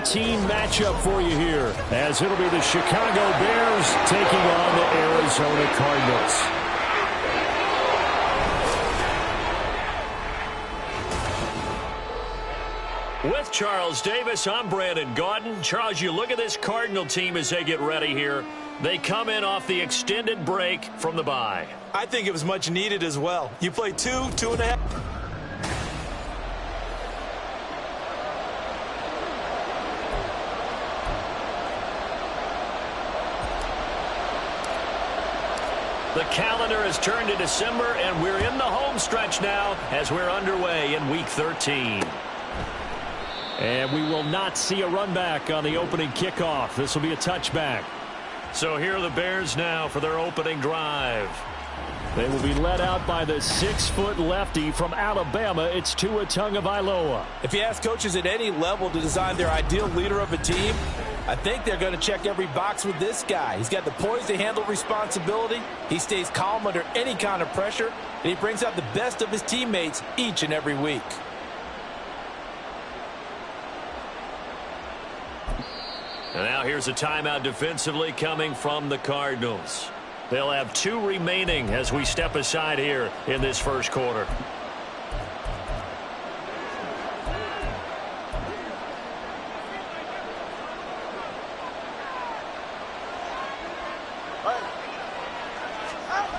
13 matchup for you here, as it'll be the Chicago Bears taking on the Arizona Cardinals. With Charles Davis, I'm Brandon Gaudin. Charles, you look at this Cardinal team as they get ready here. They come in off the extended break from the bye. I think it was much needed as well. You play 2.5. The calendar has turned to December, and we're in the home stretch now as we're underway in Week 13. And we will not see a run back on the opening kickoff. This will be a touchback. So here are the Bears now for their opening drive. They will be led out by the 6-foot lefty from Alabama. It's Tua Tagovailoa. If you ask coaches at any level to design their ideal leader of a team, I think they're going to check every box with this guy. He's got the poise to handle responsibility. He stays calm under any kind of pressure, and he brings out the best of his teammates each and every week. And now here's a timeout defensively coming from the Cardinals. They'll have 2 remaining as we step aside here in this first quarter.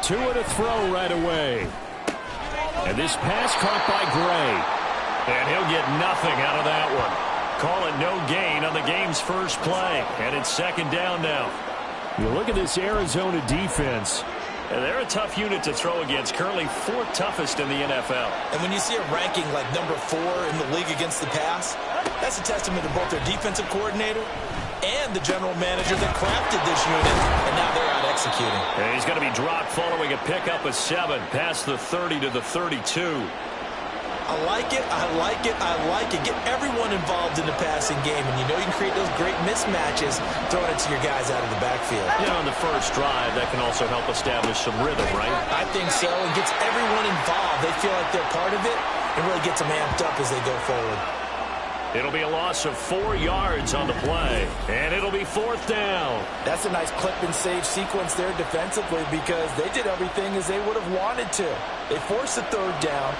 Tua to throw right away. And this pass caught by Gray. And he'll get nothing out of that one. Call it no gain on the game's first play. And it's second down now. You look at this Arizona defense, and they're a tough unit to throw against, currently 4th toughest in the NFL. And when you see a ranking like number 4 in the league against the pass, that's a testament to both their defensive coordinator and the general manager that crafted this unit, and now they're out executing. And he's going to be dropped following a pickup of 7 past the 30 to the 32. I like it, I like it, I like it. Get everyone involved in the passing game, and you know you can create those great mismatches throwing it to your guys out of the backfield. You know, on the first drive, that can also help establish some rhythm, right? I think so. It gets everyone involved. They feel like they're part of it, and really gets them amped up as they go forward. It'll be a loss of 4 yards on the play, and it'll be 4th down. That's a nice clip and save sequence there defensively because they did everything as they would have wanted to. They forced the 3rd down,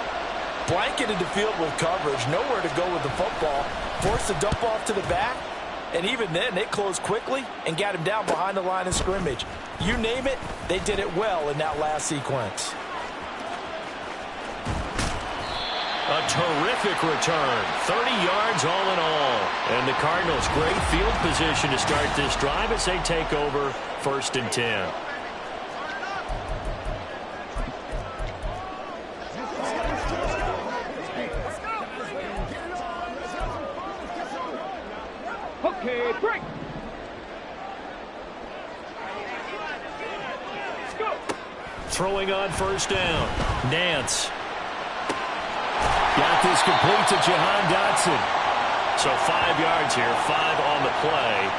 blanketed the field with coverage, nowhere to go with the football, forced the dump off to the back, and even then they closed quickly and got him down behind the line of scrimmage. You name it, they did it well in that last sequence. A terrific return, 30 yards all in all. And the Cardinals, great field position to start this drive as they take over 1st and 10. Okay, break. Let's go. Throwing on 1st down. Nance. Got this complete to Jahan Dotson. So 5 yards here, 5 on the play.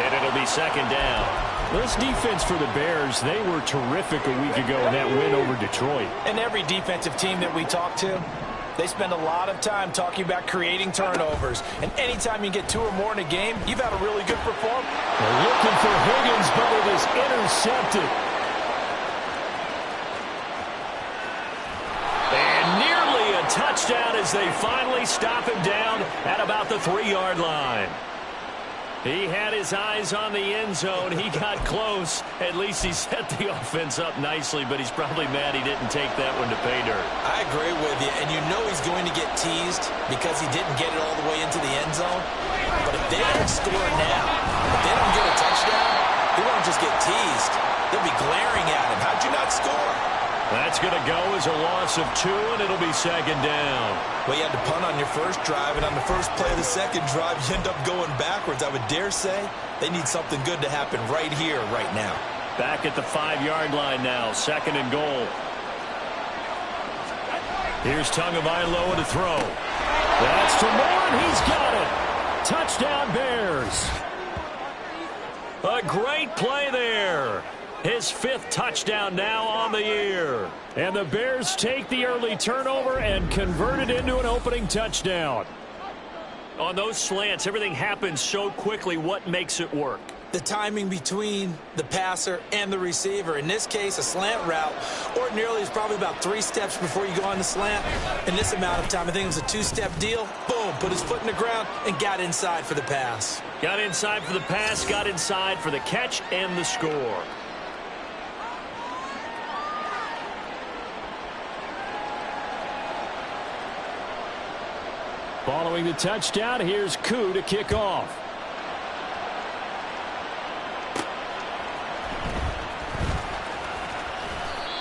And it'll be 2nd down. This defense for the Bears, they were terrific a week ago in that win over Detroit. And every defensive team that we talk to, they spend a lot of time talking about creating turnovers. And anytime you get 2 or more in a game, you've had a really good performance. They're looking for Higgins, but it is intercepted. And nearly a touchdown as they finally stop him down at about the 3-yard line. He had his eyes on the end zone. He got close. At least he set the offense up nicely, but he's probably mad he didn't take that one to pay dirt. I agree with you, and you know he's going to get teased because he didn't get it all the way into the end zone. But if they don't score now, if they don't get a touchdown, he won't just get teased. They'll be glaring at him. How'd you not score? That's going to go as a loss of 2, and it'll be 2nd down. Well, you had to punt on your first drive, and on the first play of the second drive, you end up going backwards. I would dare say they need something good to happen right here, right now. Back at the 5-yard line now, 2nd and goal. Here's Tagovailoa to throw. That's to Moore, and he's got it. Touchdown, Bears. A great play there. His 5th touchdown now on the year. And the Bears take the early turnover and convert it into an opening touchdown. On those slants, everything happens so quickly. What makes it work? The timing between the passer and the receiver. In this case, a slant route ordinarily is probably about 3 steps before you go on the slant. In this amount of time, I think it was a 2-step deal. Boom, put his foot in the ground and got inside for the pass. Got inside for the pass, got inside for the catch and the score. Following the touchdown, here's Koo to kick off.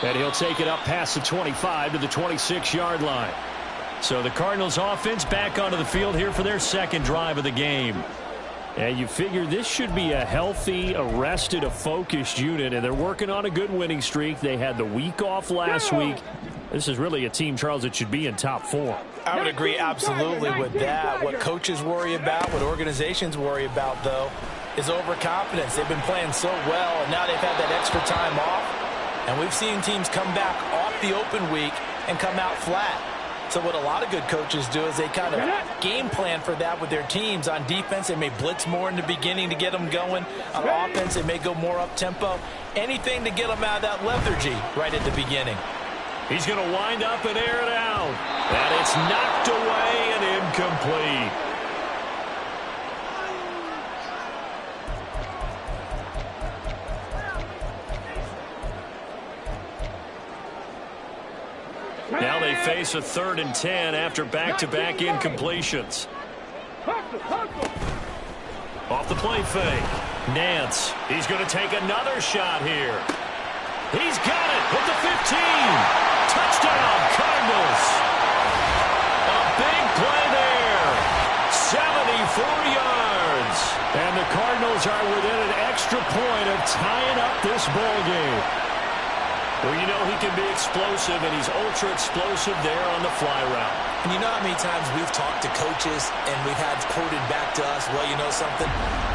And he'll take it up past the 25 to the 26-yard line. So the Cardinals offense back onto the field here for their second drive of the game. And you figure this should be a healthy, a focused unit, and they're working on a good winning streak. They had the week off last week. This is really a team, Charles, that should be in top 4. I would agree absolutely with that. What coaches worry about, what organizations worry about, though, is overconfidence. They've been playing so well, and now they've had that extra time off. And we've seen teams come back off the open week and come out flat. So what a lot of good coaches do is they kind of game plan for that with their teams. On defense, they may blitz more in the beginning to get them going. On offense, they may go more up-tempo. Anything to get them out of that lethargy right at the beginning. He's going to wind up and air it out. And it's knocked away and incomplete. Now they face a 3rd and 10 after back-to-back incompletions. Off the play fake. Nance. He's going to take another shot here. He's got it at the 15. Touchdown, Cardinals. A big play there. 74 yards. And the Cardinals are within an extra point of tying up this ball game. Well, you know he can be explosive, and he's ultra-explosive there on the fly route. And you know how many times we've talked to coaches and we've had quoted back to us, well, you know something?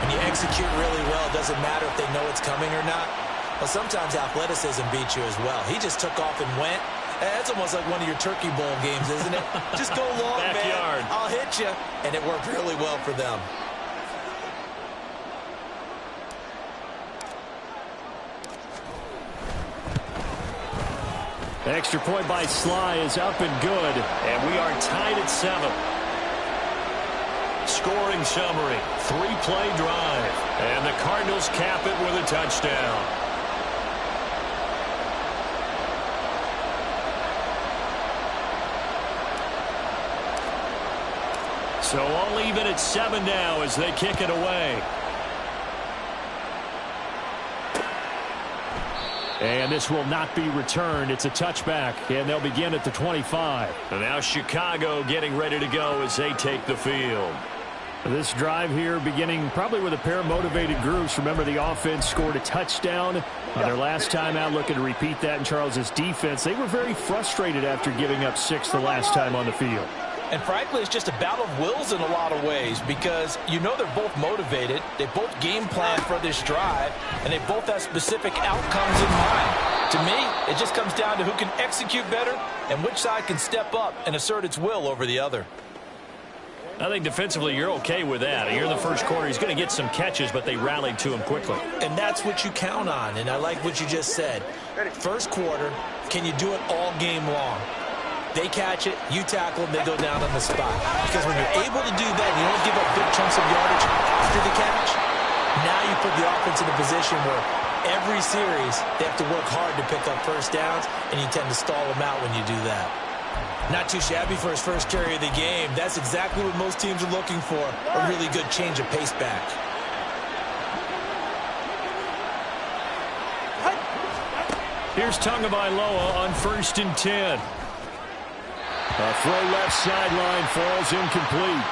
When you execute really well, it doesn't matter if they know it's coming or not. Well, sometimes athleticism beats you as well. He just took off and went. That's almost like one of your Turkey Bowl games, isn't it? Just go long, Backyard. man. I'll hit you. And it worked really well for them. Extra point by Sly is up and good, and we are tied at 7. Scoring summary, 3-play drive, and the Cardinals cap it with a touchdown. So all even at 7 now as they kick it away. And this will not be returned. It's a touchback, and they'll begin at the 25. And now Chicago getting ready to go as they take the field. This drive here beginning probably with a pair of motivated groups. Remember, the offense scored a touchdown on their last time out, looking to repeat that in Charles's defense. They were very frustrated after giving up 6 the last time on the field. And frankly, it's just a battle of wills in a lot of ways because you know they're both motivated. They both game plan for this drive, and they both have specific outcomes in mind. To me, it just comes down to who can execute better and which side can step up and assert its will over the other. I think defensively you're okay with that. Here in the first quarter, he's going to get some catches, but they rallied to him quickly. And that's what you count on, and I like what you just said. First quarter, can you do it all game long? They catch it, you tackle them, they go down on the spot. Because when you're able to do that, you don't give up big chunks of yardage after the catch. Now you put the offense in a position where every series they have to work hard to pick up first downs, and you tend to stall them out when you do that. Not too shabby for his first carry of the game. That's exactly what most teams are looking for, a really good change of pace back. Here's Tagovailoa on 1st and 10. A throw left sideline falls incomplete.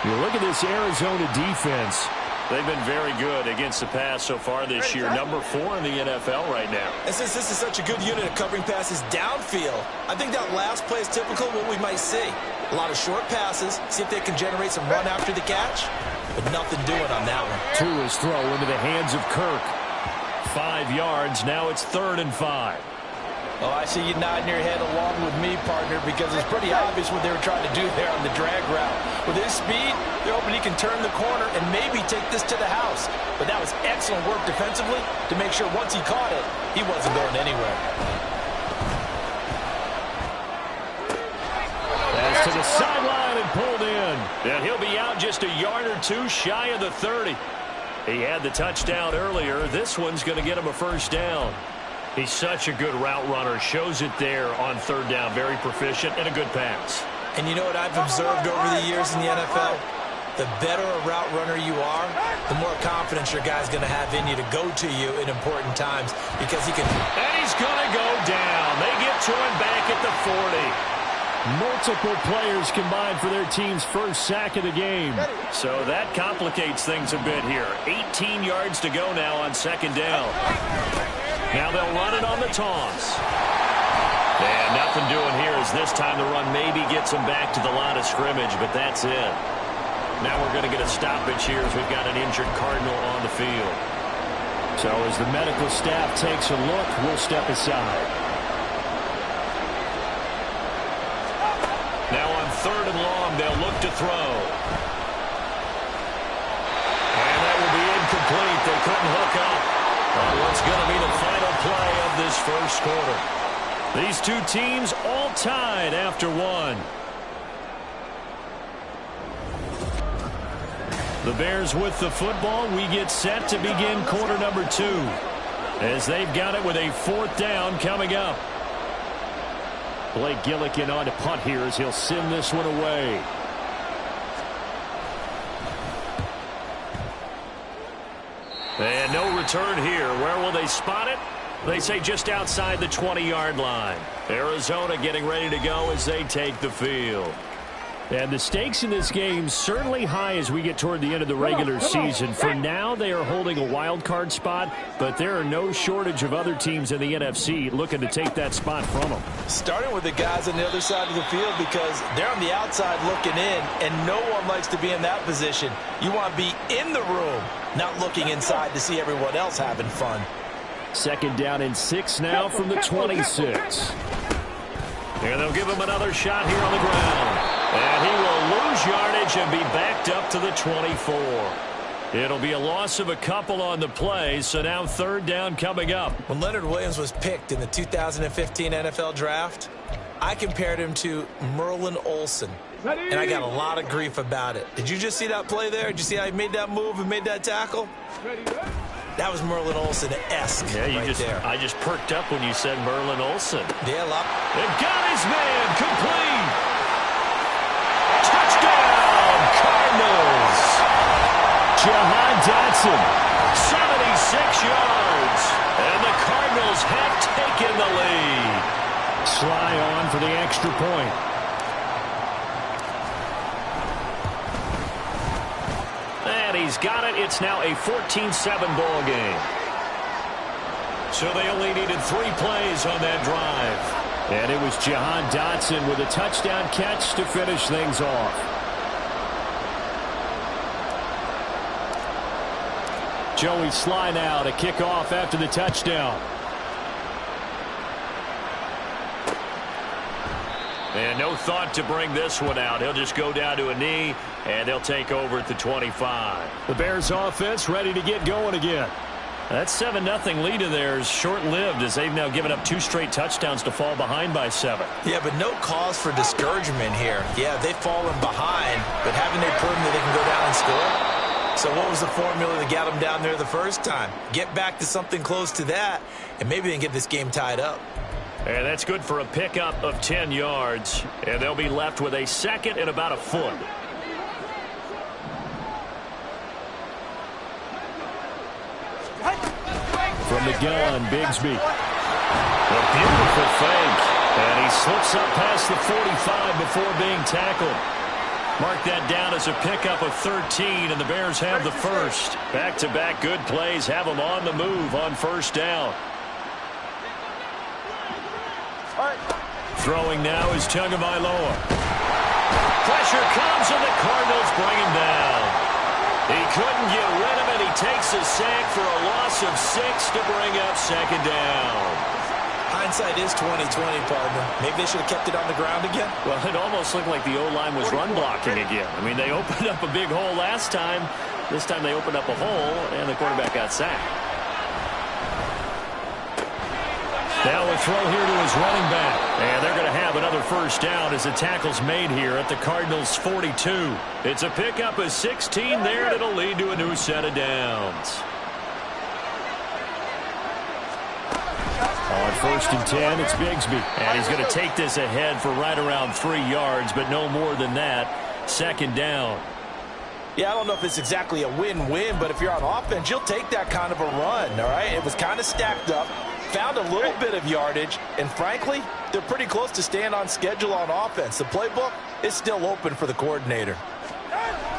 You look at this Arizona defense. They've been very good against the pass so far this year. Number 4 in the NFL right now. And since this is such a good unit at covering passes downfield, I think that last play is typical of what we might see. A lot of short passes, see if they can generate some run after the catch, but nothing doing on that one. To his throw into the hands of Kirk. 5 yards, now it's 3rd and 5. Oh, I see you nodding your head along with me, partner, because it's pretty obvious what they were trying to do there on the drag route. With his speed, they're hoping he can turn the corner and maybe take this to the house. But that was excellent work defensively to make sure once he caught it, he wasn't going anywhere. That's to the sideline and pulled in. And he'll be out just a yard or two shy of the 30. He had the touchdown earlier. This one's going to get him a first down. He's such a good route runner. Shows it there on third down. Very proficient and a good pass. And you know what I've observed over the years in the NFL? The better a route runner you are, the more confidence your guy's going to have in you to go to you in important times because he can. And he's going to go down. They get to him back at the 40. Multiple players combined for their team's first sack of the game. So that complicates things a bit here. 18 yards to go now on second down. Now they'll run it on the toss. And nothing doing here as this time the run maybe gets them back to the line of scrimmage, but that's it. Now we're going to get a stoppage here as we've got an injured Cardinal on the field. So as the medical staff takes a look, we'll step aside. Now on third and long, they'll look to throw. And that will be incomplete. They couldn't hook up on what's going to be the final play of this first quarter. These two teams all tied after one. The Bears with the football. We get set to begin quarter number 2 as they've got it with a fourth down coming up. Blake Gillikin on to punt here as he'll send this one away. And no return here. Where will they spot it? They say just outside the 20-yard line. Arizona getting ready to go as they take the field. And the stakes in this game certainly high as we get toward the end of the regular season. For now, they are holding a wild card spot, but there are no shortage of other teams in the NFC looking to take that spot from them. Starting with the guys on the other side of the field because they're on the outside looking in, and no one likes to be in that position. You want to be in the room, not looking inside to see everyone else having fun. Second down and 6 now from the 26. And they'll give him another shot here on the ground. And he will lose yardage and be backed up to the 24. It'll be a loss of a couple on the play, so now third down coming up. When Leonard Williams was picked in the 2015 NFL Draft, I compared him to Merlin Olsen, and I got a lot of grief about it. Did you just see that play there? Did you see how he made that move and made that tackle? That was Merlin Olsen-esque there. I just perked up when you said Merlin Olsen. Yeah, They've got his man complete. Touchdown, Cardinals. Jahan Dotson, 76 yards. And the Cardinals have taken the lead. Sly on for the extra point. And he's got it. It's now a 14-7 ball game. So they only needed 3 plays on that drive. And it was Jahan Dotson with a touchdown catch to finish things off. Joey Sly now to kick off after the touchdown. And no thought to bring this one out. He'll just go down to a knee, and they'll take over at the 25. The Bears offense ready to get going again. That 7-0 lead of theirs short-lived as they've now given up 2 straight touchdowns to fall behind by 7. Yeah, but no cause for discouragement here. Yeah, they've fallen behind, but haven't they proven that they can go down and score? So what was the formula that got them down there the first time? Get back to something close to that, and maybe they can get this game tied up. And that's good for a pickup of 10 yards, and they'll be left with a second and about a foot. From the gun, Bigsby. A beautiful fake. And he slips up past the 45 before being tackled. Mark that down as a pickup of 13, and the Bears have the first. Back-to-back good plays have them on the move on first down. Throwing now is Tagovailoa. Pressure comes, and the Cardinals bring him down. He couldn't get rid of it. He takes a sack for a loss of 6 to bring up second down. Hindsight is 20/20, partner. Maybe they should have kept it on the ground again. Well, it almost looked like the O-line was run blocking again. I mean, they opened up a big hole last time. This time they opened up a hole, and the quarterback got sacked. Now a throw here to his running back. And they're going to have another first down as the tackle's made here at the Cardinals' 42. It's a pickup of 16 there, and it'll lead to a new set of downs. On 1st and 10, it's Bigsby. And he's going to take this ahead for right around 3 yards, but no more than that. 2nd down. Yeah, I don't know if it's exactly a win-win, but if you're on offense, you'll take that kind of a run, all right? It was kind of stacked up, found a little bit of yardage, and frankly, they're pretty close to staying on schedule on offense. The playbook is still open for the coordinator.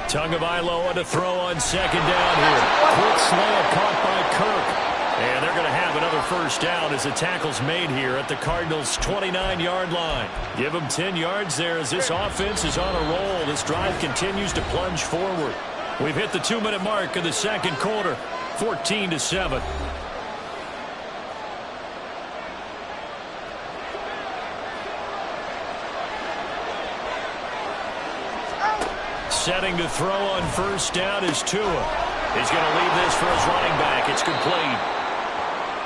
Tagovailoa to throw on 2nd down here. Quick slant caught by Kirk. And they're going to have another first down as the tackle's made here at the Cardinals' 29-yard line. Give them 10 yards there as this offense is on a roll. This drive continues to plunge forward. We've hit the 2-minute mark of the 2nd quarter, 14-7. Setting to throw on 1st down is Tua. He's going to leave this for his running back. It's complete.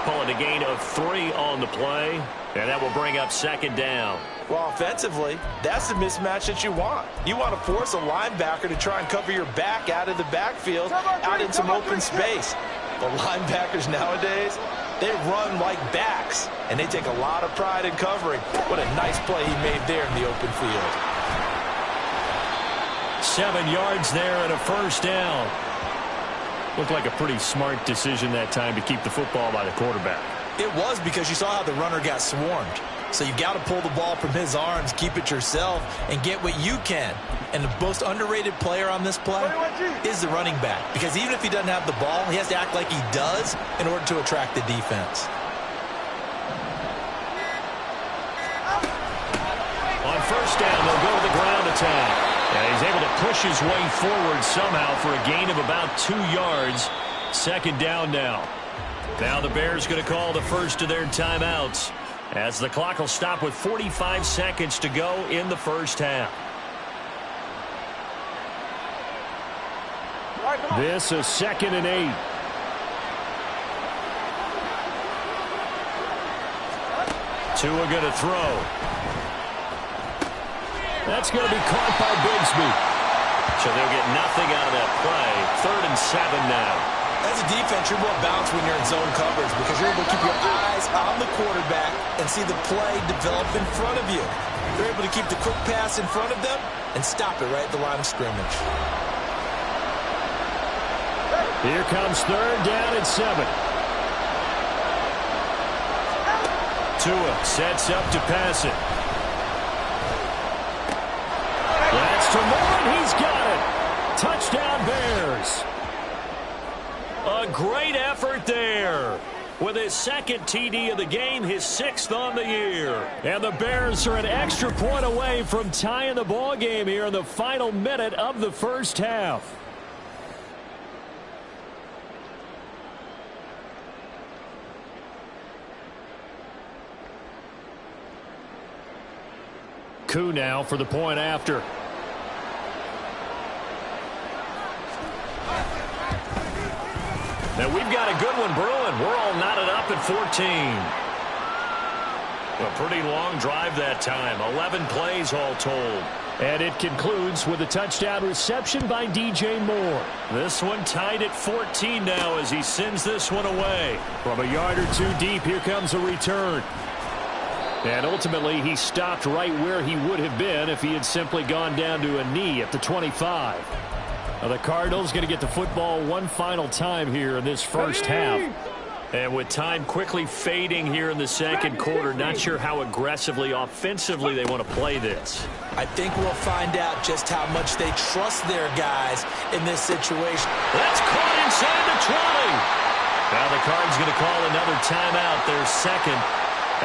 Pulling a gain of 3 on the play, and that will bring up 2nd down. Well, offensively, that's the mismatch that you want. You want to force a linebacker to try and cover your back out of the backfield, out in some open space. The linebackers nowadays, they run like backs, and they take a lot of pride in covering. What a nice play he made there in the open field. 7 yards there and a first down. Looked like a pretty smart decision that time to keep the football by the quarterback. It was, because you saw how the runner got swarmed. So you got to pull the ball from his arms, keep it yourself, and get what you can. And the most underrated player on this play is the running back. Because even if he doesn't have the ball, he has to act like he does in order to attract the defense. On 1st down, they'll go to the ground attack. And he's able to push his way forward somehow for a gain of about 2 yards. 2nd down now. Now the Bears going to call the first of their timeouts as the clock will stop with 45 seconds to go in the first half. This is 2nd and 8. Tua going to throw. That's going to be caught by Bigsby. So they'll get nothing out of that play. 3rd and 7 now. As a defense, you're more balanced when you're in zone coverage because you're able to keep your eyes on the quarterback and see the play develop in front of you. You're able to keep the quick pass in front of them and stop it right at the line of scrimmage. Here comes 3rd down and 7. Tua sets up to pass it. That's to Moore, he's got it. Touchdown Bears. A great effort there. With his 2nd TD of the game, his 6th on the year. And the Bears are an extra point away from tying the ball game here in the final minute of the first half. Koo now for the point after. Now we've got a good one brewing. We're all knotted up at 14. A pretty long drive that time. 11 plays all told. And it concludes with a touchdown reception by DJ Moore. This one tied at 14 now as he sends this one away. From a yard or 2 deep, here comes a return. And ultimately, he stopped right where he would have been if he had simply gone down to a knee at the 25. Now the Cardinals going to get the football one final time here in this first half. And with time quickly fading here in the 2nd quarter, not sure how aggressively, offensively they want to play this. I think we'll find out just how much they trust their guys in this situation. That's caught inside the 20. Now the Cards going to call another timeout, their 2nd,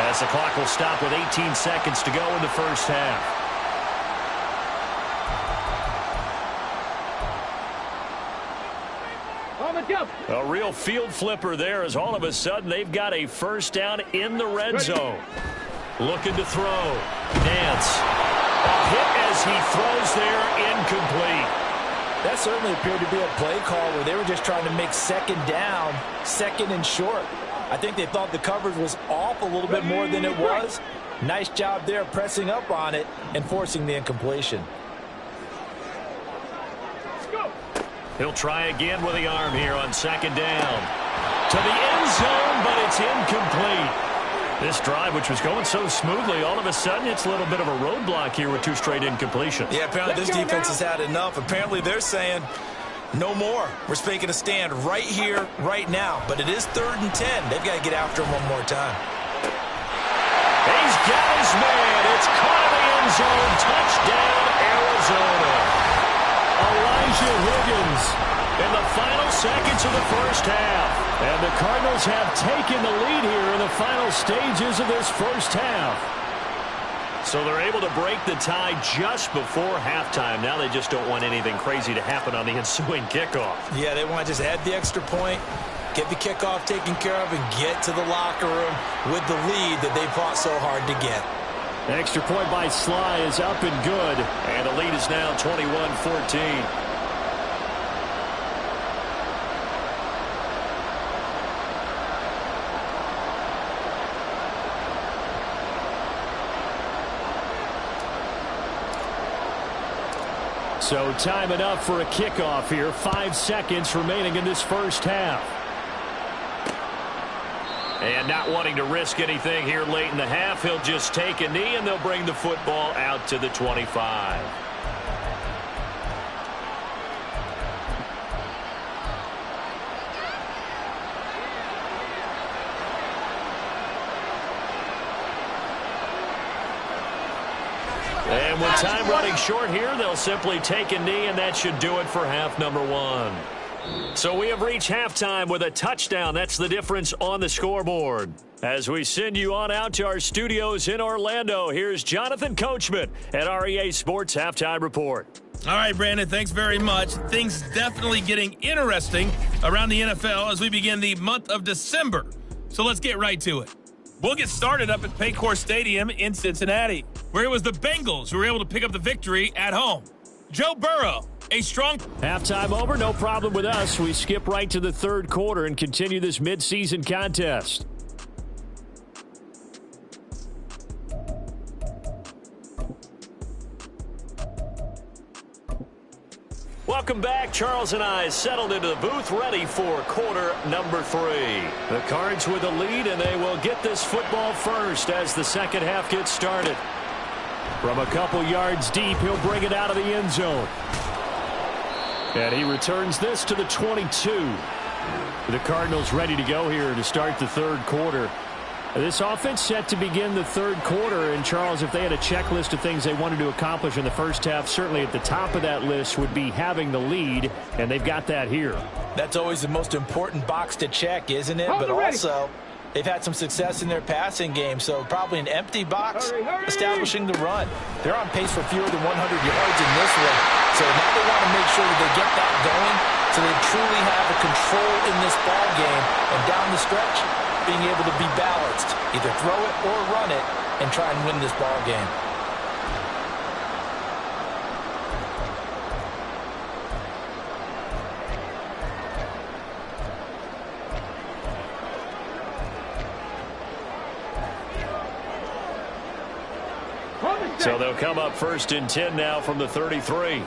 as the clock will stop with 18 seconds to go in the first half. On the jump. A real field flipper there as all of a sudden they've got a first down in the red zone. Looking to throw. Nance. A hit as he throws there, incomplete. That certainly appeared to be a play call where they were just trying to make second down, second and short. I think they thought the coverage was off a little bit more than it was. Nice job there pressing up on it and forcing the incompletion. He'll try again with the arm here on second down. To the end zone, but it's incomplete. This drive, which was going so smoothly, all of a sudden it's a little bit of a roadblock here with 2 straight incompletions. Yeah, apparently this defense has had enough. Apparently they're saying no more. We're making a stand right here, right now. But it is 3rd and 10. They've got to get after him one more time. He's got his man. It's caught in the end zone. Touchdown, Arizona. Elijah Higgins in the final seconds of the first half. And the Cardinals have taken the lead here in the final stages of this first half. So they're able to break the tie just before halftime. Now they just don't want anything crazy to happen on the ensuing kickoff. Yeah, they want to just add the extra point, get the kickoff taken care of, and get to the locker room with the lead that they fought so hard to get. Extra point by Sly is up and good. And the lead is now 21-14. So time enough for a kickoff here. 5 seconds remaining in this first half. And not wanting to risk anything here late in the half, he'll just take a knee and they'll bring the football out to the 25. And with time running short here, they'll simply take a knee, and that should do it for half number 1. So we have reached halftime with a touchdown. That's the difference on the scoreboard. As we send you on out to our studios in Orlando, here's Jonathan Coachman at REA Sports Halftime Report. All right, Brandon, thanks very much. Things definitely getting interesting around the NFL as we begin the month of December. So let's get right to it. We'll get started up at Paycor Stadium in Cincinnati, where it was the Bengals who were able to pick up the victory at home. Joe Burrow, a strong... Halftime over, no problem with us. We skip right to the third quarter and continue this midseason contest. Welcome back. Charles and I settled into the booth, ready for quarter number 3. The Cards with the lead, and they will get this football first as the second half gets started. From a couple yards deep, he'll bring it out of the end zone. And he returns this to the 22. The Cardinals ready to go here to start the third quarter. This offense set to begin the third quarter, and Charles, if they had a checklist of things they wanted to accomplish in the first half, certainly at the top of that list would be having the lead, and they've got that here. That's always the most important box to check, isn't it? But also, they've had some success in their passing game, so probably an empty box establishing the run. They're on pace for fewer than 100 yards in this one, so now they want to make sure that they get that going so they truly have a control in this ball game, and down the stretch, being able to be balanced, either throw it or run it, and try and win this ball game. So they'll come up 1st and 10 now from the 33.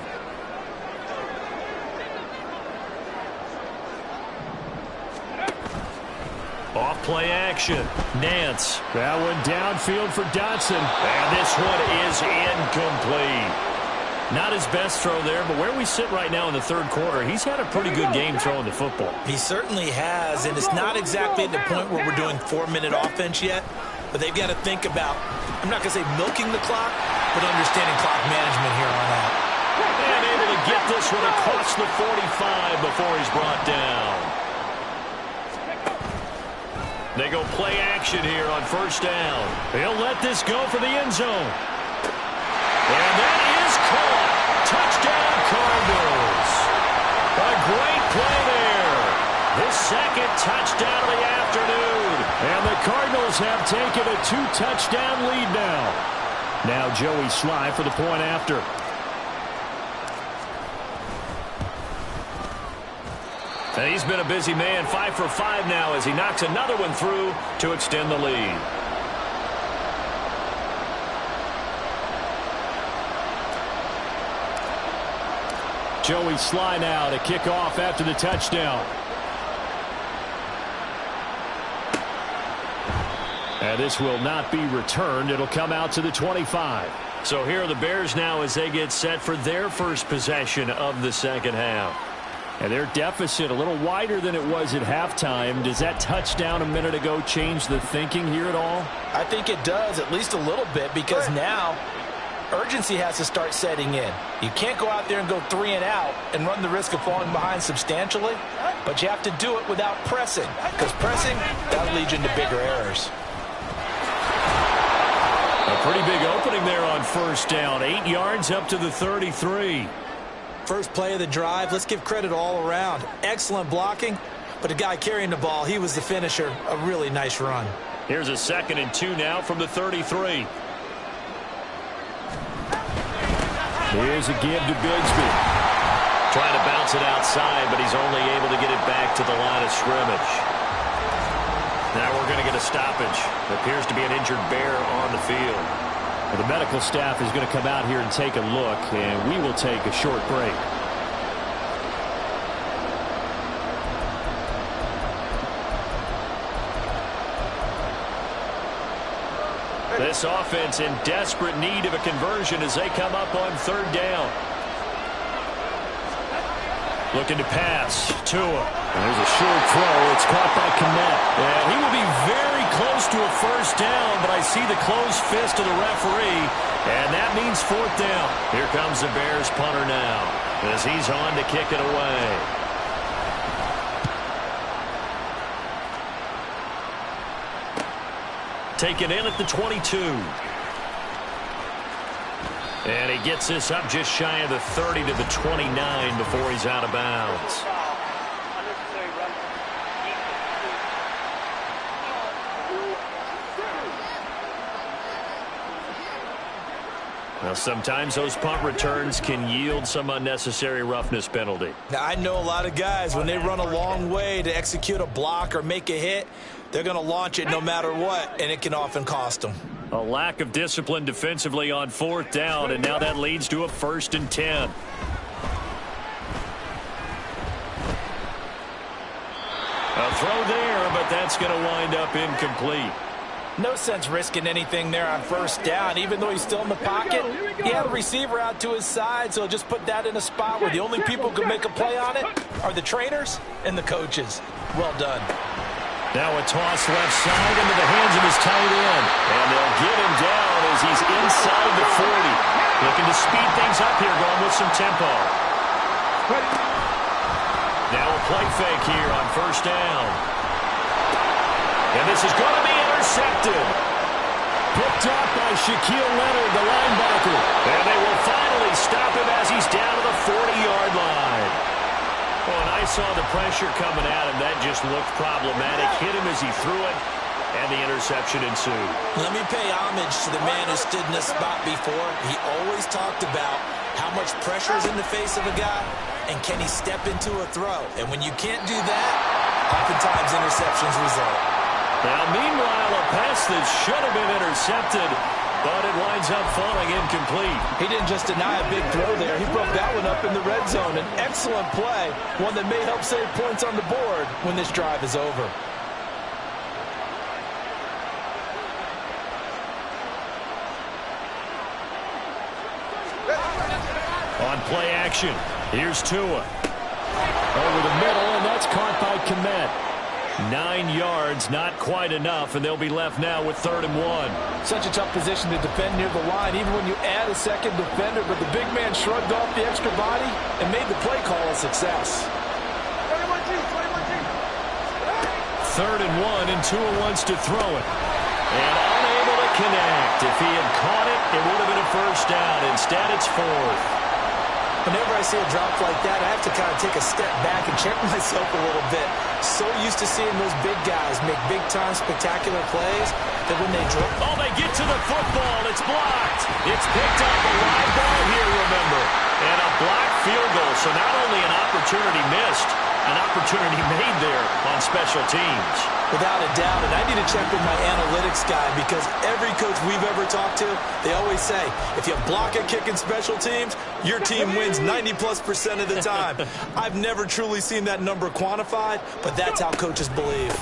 Off play action. Nance. That one downfield for Dotson. And this one is incomplete. Not his best throw there, but where we sit right now in the third quarter, he's had a pretty good game throwing the football. He certainly has, and it's not exactly at the point where we're doing 4-minute offense yet, but they've got to think about, I'm not going to say milking the clock, but understanding clock management here on out. And able to get this one across the 45 before he's brought down. They go play action here on 1st down. He'll let this go for the end zone. And that is caught. Touchdown, Cardinals. A great play there. second touchdown of the afternoon. And the Cardinals have taken a 2-touchdown lead now. Now Joey Sly for the point after. And he's been a busy man, 5 for 5 now as he knocks another one through to extend the lead. Joey Sly now to kick off after the touchdown. And this will not be returned. It'll come out to the 25. So here are the Bears now as they get set for their first possession of the second half. And their deficit a little wider than it was at halftime. Does that touchdown a minute ago change the thinking here at all? I think it does, at least a little bit, because now urgency has to start setting in. You can't go out there and go 3 and out and run the risk of falling behind substantially, but you have to do it without pressing, because pressing, that'll lead you into bigger errors. A pretty big opening there on first down. 8 yards up to the 33. First play of the drive, let's give credit all around. Excellent blocking, but the guy carrying the ball, he was the finisher. A really nice run. Here's a 2nd and 2 now from the 33. Here's a give to Bigsby. Trying to bounce it outside, but he's only able to get it back to the line of scrimmage. Now we're going to get a stoppage. Appears to be an injured Bear on the field. Well, the medical staff is going to come out here and take a look, and we will take a short break. This offense in desperate need of a conversion as they come up on 3rd down. Looking to pass. Tua. And there's a short throw. It's caught by Kmet. And he will be very close to a first down, but I see the closed fist of the referee, and that means 4th down. Here comes the Bears punter now as he's on to kick it away. Taken in at the 22. And he gets this up just shy of the 30 to the 29 before he's out of bounds. Now, sometimes those punt returns can yield some unnecessary roughness penalty. Now, I know a lot of guys, when they run a long way to execute a block or make a hit, they're going to launch it no matter what, and it can often cost them. A lack of discipline defensively on 4th down, and now that leads to a 1st and 10. A throw there, but that's going to wind up incomplete. No sense risking anything there on 1st down. Even though he's still in the pocket, he had a receiver out to his side, so just put that in a spot where the only people who can make a play on it are the trainers and the coaches. Well done. Now a toss left side into the hands of his tight end. And they'll get him down as he's inside the 40. Looking to speed things up here, going with some tempo. Now a play fake here on 1st down. And this is going to be intercepted. Picked up by Shaquille Leonard, the linebacker. And they will finally stop him as he's down to the 40-yard line. Oh, and I saw the pressure coming at him. That just looked problematic. Hit him as he threw it, and the interception ensued. Let me pay homage to the man who stood in this spot before. He always talked about how much pressure is in the face of a guy, and can he step into a throw. And when you can't do that, oftentimes interceptions result. Now, meanwhile, a pass that should have been intercepted, but it winds up falling incomplete. He didn't just deny a big throw there. He broke that one up in the red zone. An excellent play, one that may help save points on the board when this drive is over. On play action, here's Tua. Over the middle, and that's caught by Kmet. 9 yards, not quite enough, and they'll be left now with 3rd and 1. Such a tough position to defend near the line, even when you add a second defender, but the big man shrugged off the extra body and made the play call a success. 3rd and 1, and Tua wants to throw it. And unable to connect. If he had caught it, it would have been a 1st down. Instead, it's 4th. Whenever I see a drop like that, I have to kind of take a step back and check myself a little bit. So used to seeing those big guys make big-time spectacular plays that when they drop... Oh, they get to the football. It's blocked. It's picked up. A live ball here, remember. And a blocked field goal. So not only an opportunity missed, an opportunity made there on special teams. Without a doubt, and I need to check with my analytics guy because every coach we've ever talked to, they always say, if you block a kick in special teams, your team wins 90+% of the time. I've never truly seen that number quantified, but that's how coaches believe.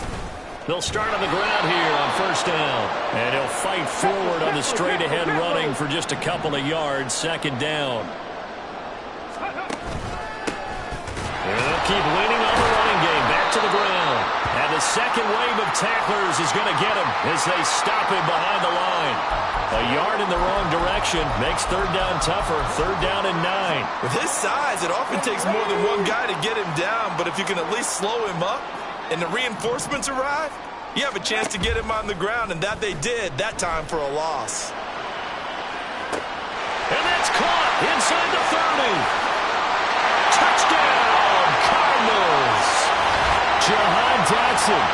They'll start on the ground here on first down. And he'll fight forward on the straight-ahead running for just a couple of yards, second down. And they'll keep leaning on the running game, back to the ground. And the second wave of tacklers is going to get him as they stop him behind the line. A yard in the wrong direction makes third down tougher, third down and 9. With his size, it often takes more than one guy to get him down, but if you can at least slow him up and the reinforcements arrive, you have a chance to get him on the ground, and that they did, that time for a loss. And that's caught inside the 30. Touchdown, Cardinals. Jahan Dotson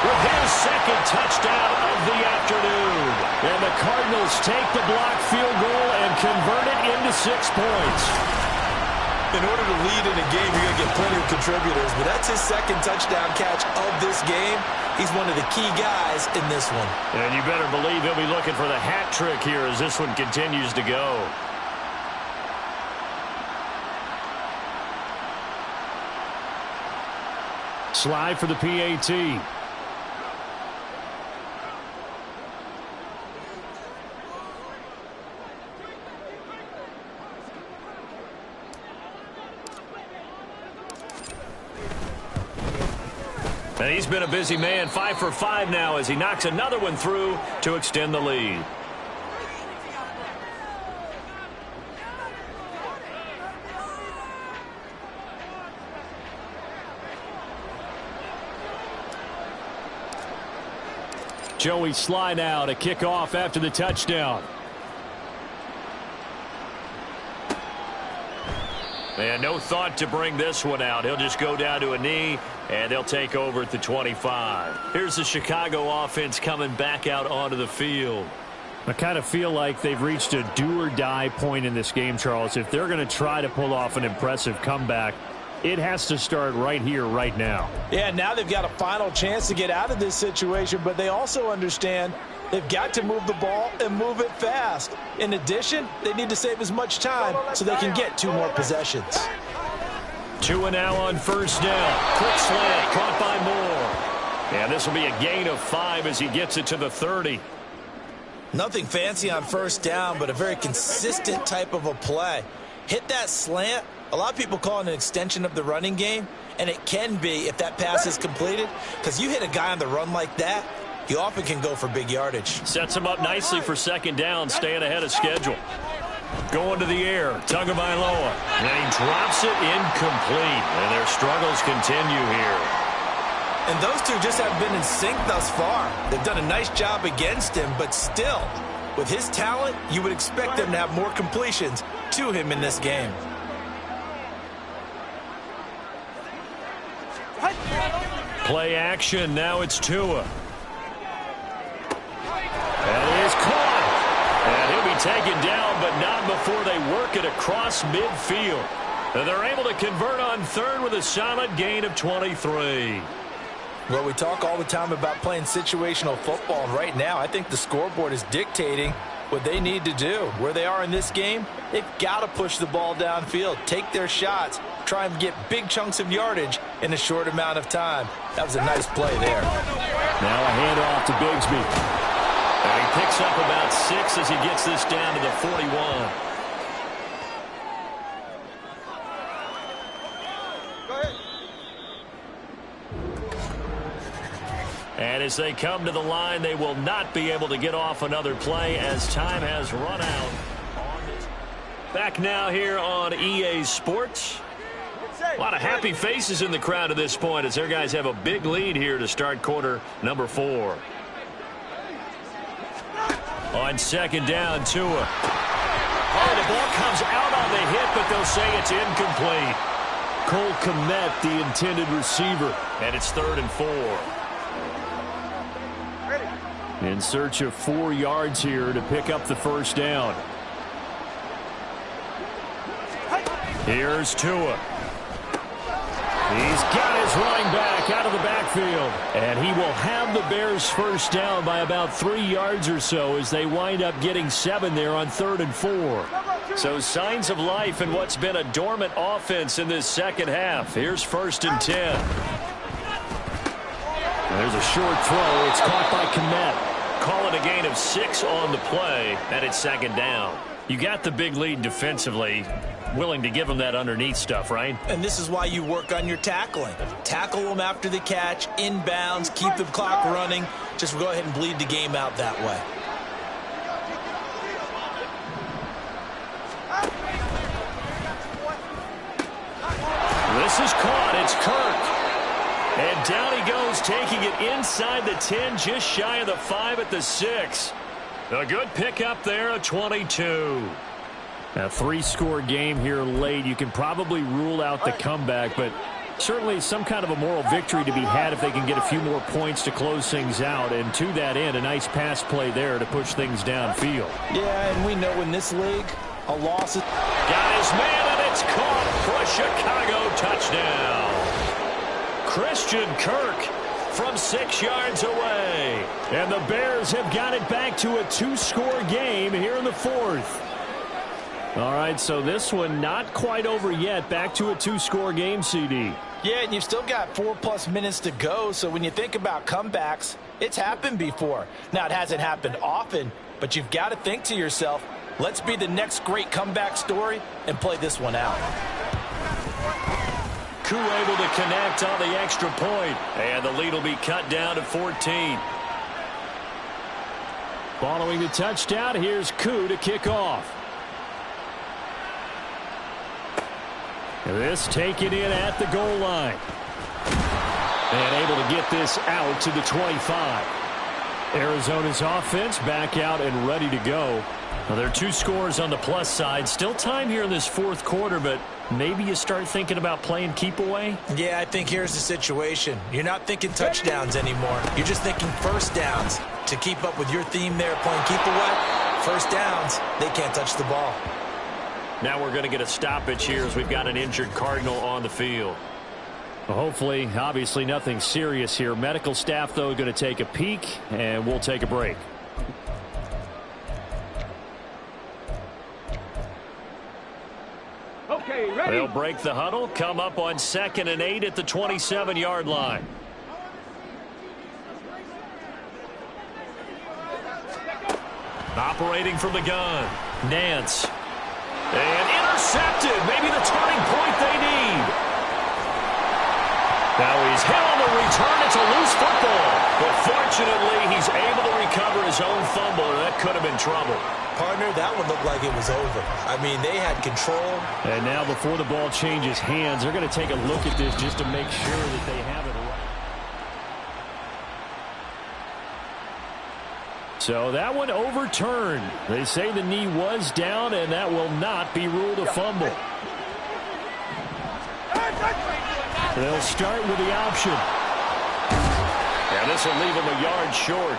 with his second touchdown of the afternoon. And the Cardinals take the blocked field goal and convert it into 6 points. In order to lead in a game, you're going to get plenty of contributors, but that's his second touchdown catch of this game. He's one of the key guys in this one. And you better believe he'll be looking for the hat trick here as this one continues to go. Slide for the PAT. And he's been a busy man, 5 for 5 now as he knocks another one through to extend the lead. Joey Sly now to kick off after the touchdown. And no thought to bring this one out. He'll just go down to a knee, and they'll take over at the 25. Here's the Chicago offense coming back out onto the field. I kind of feel like they've reached a do-or-die point in this game, Charles. If they're going to try to pull off an impressive comeback, it has to start right here, right now. Yeah, now they've got a final chance to get out of this situation, but they also understand they've got to move the ball and move it fast. In addition, they need to save as much time so they can get 2 more possessions. 2 and now on first down. Quick slant, caught by Moore. And this will be a gain of 5 as he gets it to the 30. Nothing fancy on first down, but a very consistent type of a play. Hit that slant. A lot of people call it an extension of the running game, and it can be if that pass is completed, because you hit a guy on the run like that, you often can go for big yardage. Sets him up nicely for second down, staying ahead of schedule. Going to the air, Tagovailoa, and he drops it incomplete, and their struggles continue here. And those two just haven't been in sync thus far. They've done a nice job against him, but still, with his talent, you would expect them to have more completions to him in this game. Play action, now it's Tua. And he is caught. And he'll be taken down, but not before they work it across midfield. And they're able to convert on third with a solid gain of 23. Well, we talk all the time about playing situational football, and right now I think the scoreboard is dictating what they need to do. Where they are in this game, they've got to push the ball downfield, take their shots, try and get big chunks of yardage in a short amount of time. That was a nice play there. Now a handoff to Bigsby. And he picks up about 6 as he gets this down to the 41. And as they come to the line, they will not be able to get off another play as time has run out. Back now here on EA Sports. A lot of happy faces in the crowd at this point as their guys have a big lead here to start quarter number 4. On second down, Tua. Oh, the ball comes out on the hit, but they'll say it's incomplete. Cole Kmet, the intended receiver. And it's 3rd and 4. In search of 4 yards here to pick up the first down. Here's Tua. He's got his running back out of the backfield. And he will have the Bears first down by about 3 yards or so as they wind up getting 7 there on 3rd and 4. So signs of life in what's been a dormant offense in this second half. Here's 1st and 10. There's a short throw. It's caught by Kmet. Call it a gain of 6 on the play, and it's 2nd down. You got the big lead defensively. Willing to give them that underneath stuff, right? And this is why you work on your tackling. Tackle them after the catch, inbounds, keep the clock running. Just go ahead and bleed the game out that way. This is caught. It's Kirk. And down he goes, taking it inside the 10, just shy of the 5 at the 6. A good pickup there, a 22. A 3-score game here late. You can probably rule out the comeback, but certainly some kind of a moral victory to be had if they can get a few more points to close things out. And to that end, a nice pass play there to push things downfield. Yeah, and we know in this league, a loss is... Got his man, and it's caught for a Chicago touchdown. Christian Kirk from 6 yards away. And the Bears have got it back to a 2-score game here in the 4th. All right, so this one not quite over yet. Back to a 2-score game, CD. Yeah, and you've still got 4+ minutes to go, so when you think about comebacks, it's happened before. Now, it hasn't happened often, but you've got to think to yourself, let's be the next great comeback story and play this one out. Koo able to connect on the extra point, and the lead will be cut down to 14. Following the touchdown, here's Koo to kick off. This taken in at the goal line. And able to get this out to the 25. Arizona's offense back out and ready to go. Well, there are 2 scores on the plus side. Still time here in this 4th quarter, but maybe you start thinking about playing keep away? Yeah, I think here's the situation. You're not thinking touchdowns anymore. You're just thinking first downs. To keep up with your theme there, playing keep away, first downs, they can't touch the ball. Now we're going to get a stoppage here as we've got an injured Cardinal on the field. Well, hopefully, obviously nothing serious here. Medical staff, though, going to take a peek, and we'll take a break. Okay, ready? They'll break the huddle, come up on 2nd and 8 at the 27-yard line. Operating from the gun, Nance. And intercepted, maybe the turning point they need. Now he's hit on the return. It's a loose football. But fortunately, he's able to recover his own fumble, or that could have been trouble. Partner, that one looked like it was over. I mean, they had control. And now before the ball changes hands, they're going to take a look at this just to make sure that they have it right. So that one overturned. They say the knee was down, and that will not be ruled a fumble. They'll start with the option. And this will leave them a yard short.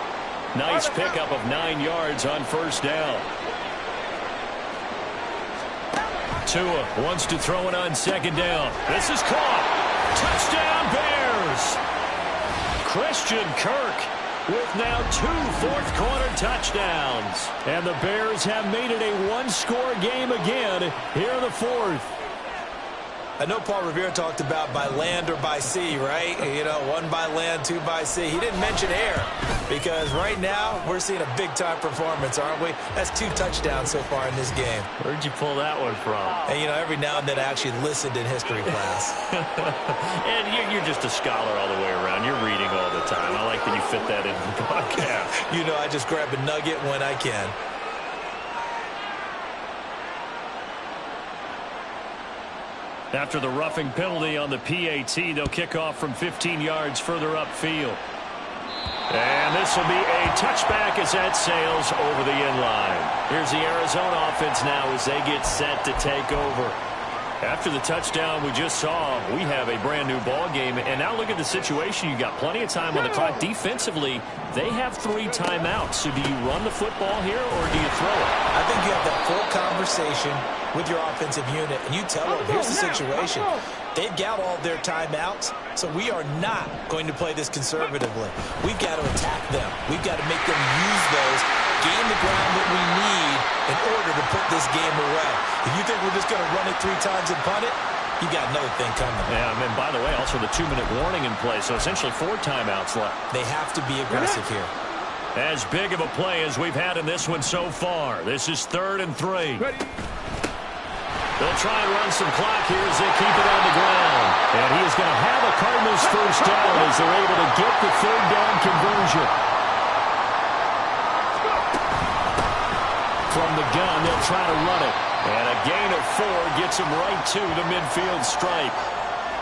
Nice pickup of 9 yards on first down. Tua wants to throw it on 2nd down. This is caught. Touchdown, Bears. Christian Kirk with now 2 fourth-quarter touchdowns. And the Bears have made it a 1-score game again here in the 4th. I know Paul Revere talked about by land or by sea, right? You know, 1 by land, 2 by sea. He didn't mention air because right now we're seeing a big-time performance, aren't we? That's 2 touchdowns so far in this game. Where'd you pull that one from? And, you know, every now and then I actually listened in history class. And you're just a scholar all the way around. You're reading all the time. I like that you fit that in the podcast. You know, I just grab a nugget when I can. After the roughing penalty on the PAT, they'll kick off from 15 yards further upfield. And this will be a touchback as that sails over the inline. Here's the Arizona offense now as they get set to take over. After the touchdown we just saw, we have a brand new ball game. And now look at the situation. You got plenty of time on the clock. Defensively, they have 3 timeouts. So do you run the football here or do you throw it? I think you have that full conversation with your offensive unit, and you tell them, here's the situation. They've got all their timeouts, so we are not going to play this conservatively. We've got to attack them. We've got to make them use those, gain the ground that we need in order to put this game away. If you think we're just going to run it 3 times and punt it, you got another thing coming. Yeah, and by the way, also the 2-minute warning in play, so essentially 4 timeouts left. They have to be aggressive here. As big of a play as we've had in this one so far. This is 3rd and 3. Ready. They'll try and run some clock here as they keep it on the ground. And he is going to have a Cardinals first down as they're able to get the 3rd down conversion. From the gun, they'll try to run it. And a gain of 4 gets him right to the midfield stripe.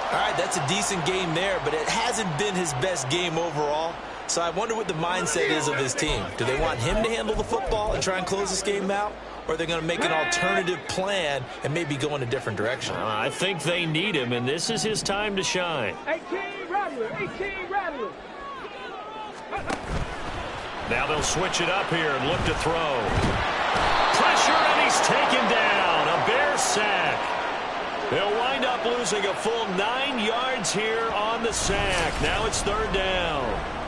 All right, that's a decent game there, but it hasn't been his best game overall. So I wonder what the mindset is of his team. Do they want him to handle the football and try and close this game out? Or are they going to make an alternative plan and maybe go in a different direction? I think they need him, and this is his time to shine. 18 Rattler. 18 Rattler. Now they'll switch it up here and look to throw. Pressure, and he's taken down. A Bear sack. They'll wind up losing a full 9 yards here on the sack. Now it's 3rd down.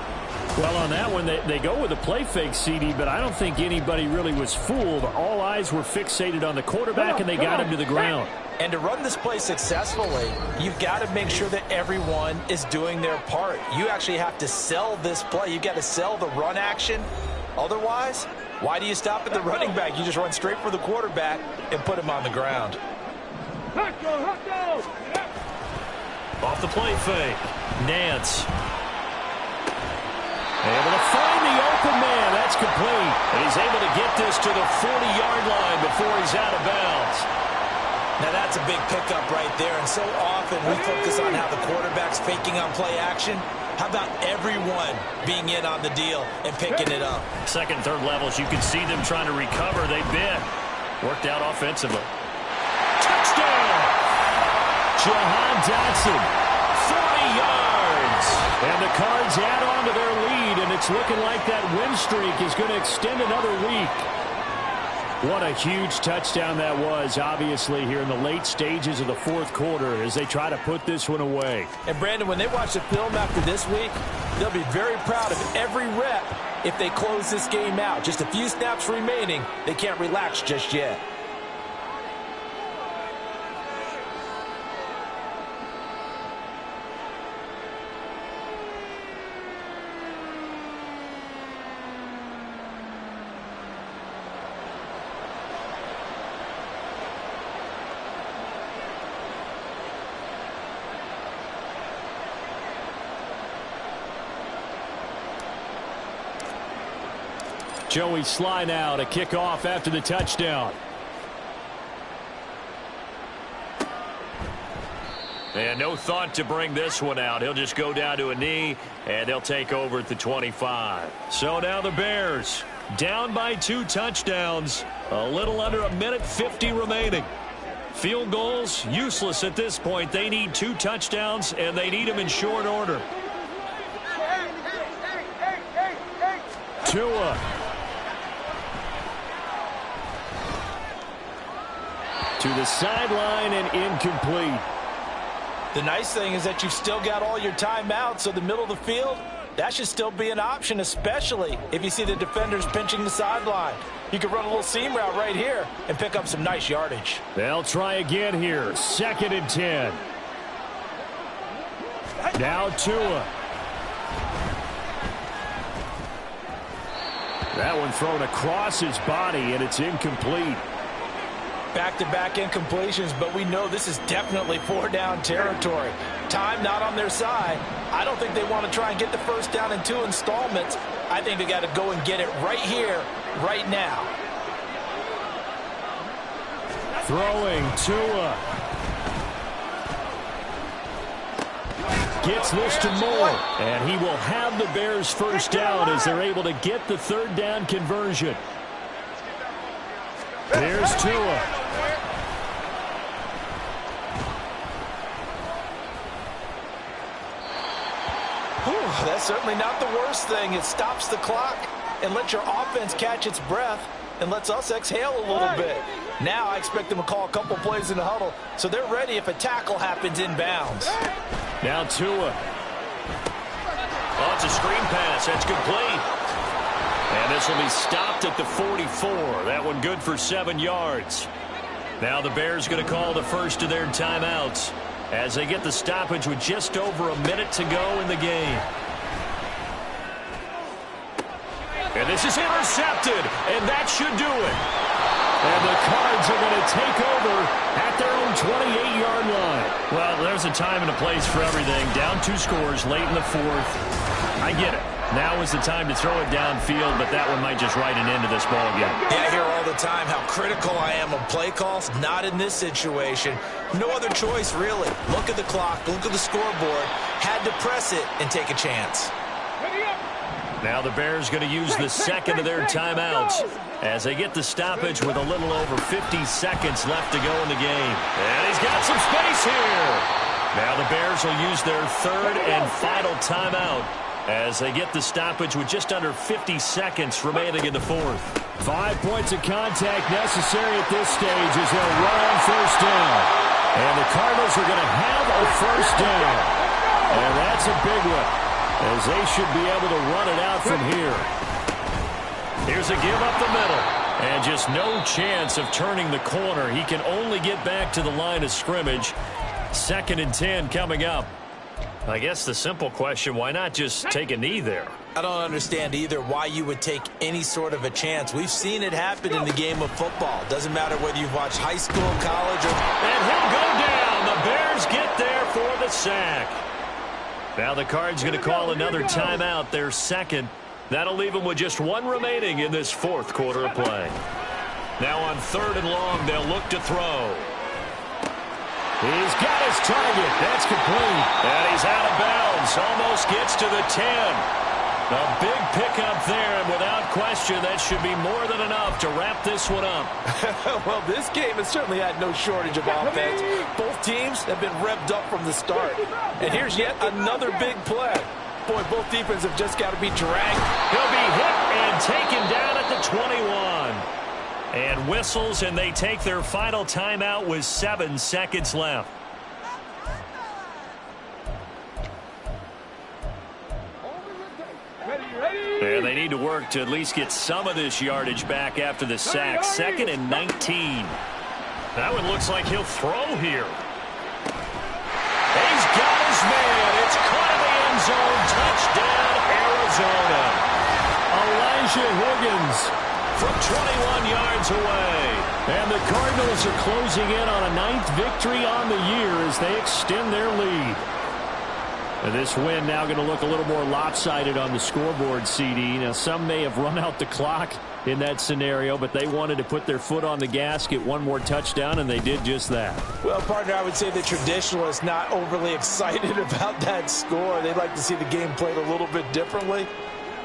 Well, on that one, they go with a play fake, CD, but I don't think anybody really was fooled. All eyes were fixated on the quarterback, and they got him to the ground. And to run this play successfully, you've got to make sure that everyone is doing their part. You actually have to sell this play. You've got to sell the run action. Otherwise, why do you stop at the running back? You just run straight for the quarterback and put him on the ground. Hot dog. Off the play fake. Nance. Able to find the open man. That's complete. And he's able to get this to the 40-yard line before he's out of bounds. Now that's a big pickup right there. And so often we focus on how the quarterback's faking on play action. How about everyone being in on the deal and picking it up? 2nd, 3rd levels, you can see them trying to recover. They've been worked out offensively. Touchdown! Jahan Dotson, 40 yards. And the Cards add on to their lead, and it's looking like that win streak is going to extend another week. What a huge touchdown that was, obviously, here in the late stages of the 4th quarter as they try to put this one away. And, Brandon, when they watch the film after this week, they'll be very proud of every rep if they close this game out. Just a few snaps remaining. They can't relax just yet. Joey Sly now to kick off after the touchdown. And no thought to bring this one out. He'll just go down to a knee, and they'll take over at the 25. So now the Bears down by 2 touchdowns. A little under a minute 50 remaining. Field goals useless at this point. They need 2 touchdowns, and they need them in short order. Tua. To the sideline and incomplete. The nice thing is that you've still got all your timeouts, so the middle of the field, that should still be an option, especially if you see the defenders pinching the sideline. You can run a little seam route right here and pick up some nice yardage. They'll try again here. 2nd and 10. Now Tua. That one thrown across his body, and it's incomplete. Back-to-back incompletions, but we know this is definitely 4-down territory. Time not on their side. I don't think they want to try and get the first down in 2 installments. I think they got to go and get it right here, right now. Throwing Tua. gets this to Moore. And he will have the Bears first down as they're able to get the third down conversion. Here's Tua. That's certainly not the worst thing. It stops the clock and lets your offense catch its breath and lets us exhale a little bit. Now I expect them to call a couple plays in the huddle so they're ready if a tackle happens inbounds. Now Tua. Oh, it's a screen pass. That's complete. And this will be stopped at the 44. That one good for 7 yards. Now the Bears going to call the first of their timeouts as they get the stoppage with just over a minute to go in the game. And this is intercepted, and that should do it. And the Cards are going to take over at their own 28-yard line. Well, there's a time and a place for everything. Down 2 scores late in the fourth. I get it. Now is the time to throw it downfield, but that one might just write an end to this ball game. Yeah, I hear all the time how critical I am of play calls. Not in this situation. No other choice, really. Look at the clock. Look at the scoreboard. Had to press it and take a chance. Now the Bears going to use the second of their timeouts as they get the stoppage with a little over 50 seconds left to go in the game. And he's got some space here. Now the Bears will use their third and final timeout as they get the stoppage with just under 50 seconds remaining in the fourth. 5 points of contact necessary at this stage as they'll run on first down. And the Cardinals are going to have a first down. And that's a big one, as they should be able to run it out from here. Here's a give up the middle. And just no chance of turning the corner. He can only get back to the line of scrimmage. 2nd and 10 coming up. I guess the simple question, why not just take a knee there? I don't understand either why you would take any sort of a chance. We've seen it happen in the game of football. Doesn't matter whether you've watched high school, college, or... And he'll go down. The Bears get there for the sack. Now the Cards going to call another timeout, their second. That'll leave them with just 1 remaining in this fourth quarter of play. Now on 3rd and long, they'll look to throw. He's got his target. That's complete. And he's out of bounds. Almost gets to the 10. A big pickup there, and without question, that should be more than enough to wrap this one up. Well, this game has certainly had no shortage of offense. Both teams have been revved up from the start. And here's yet another big play. Boy, both defenses have just got to be dragged. He'll be hit and taken down at the 21. And whistles, and they take their final timeout with 7 seconds left. And they need to work to at least get some of this yardage back after the sack. 2nd and 19. That one looks like he'll throw here. He's got his man. It's caught in the end zone. Touchdown, Arizona. Elijah Higgins from 21 yards away. And the Cardinals are closing in on a 9th victory on the year as they extend their lead. And this win now going to look a little more lopsided on the scoreboard, CD. Now, some may have run out the clock in that scenario, but they wanted to put their foot on the gas, get 1 more touchdown, and they did just that. Well, partner, I would say the traditionalists not overly excited about that score. They'd like to see the game played a little bit differently.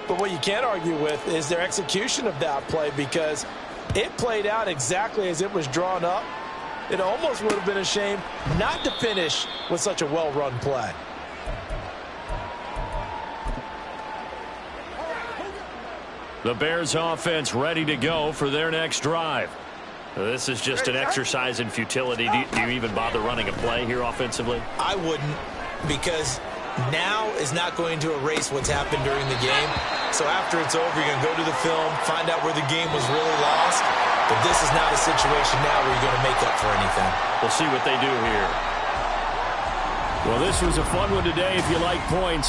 But what you can't argue with is their execution of that play, because it played out exactly as it was drawn up. It almost would have been a shame not to finish with such a well-run play. The Bears offense ready to go for their next drive. This is just an exercise in futility. Do you even bother running a play here offensively? I wouldn't, because now is not going to erase what's happened during the game. So after it's over, you're going to go to the film, find out where the game was really lost. But this is not a situation now where you're going to make up for anything. We'll see what they do here. Well, this was a fun one today if you like points.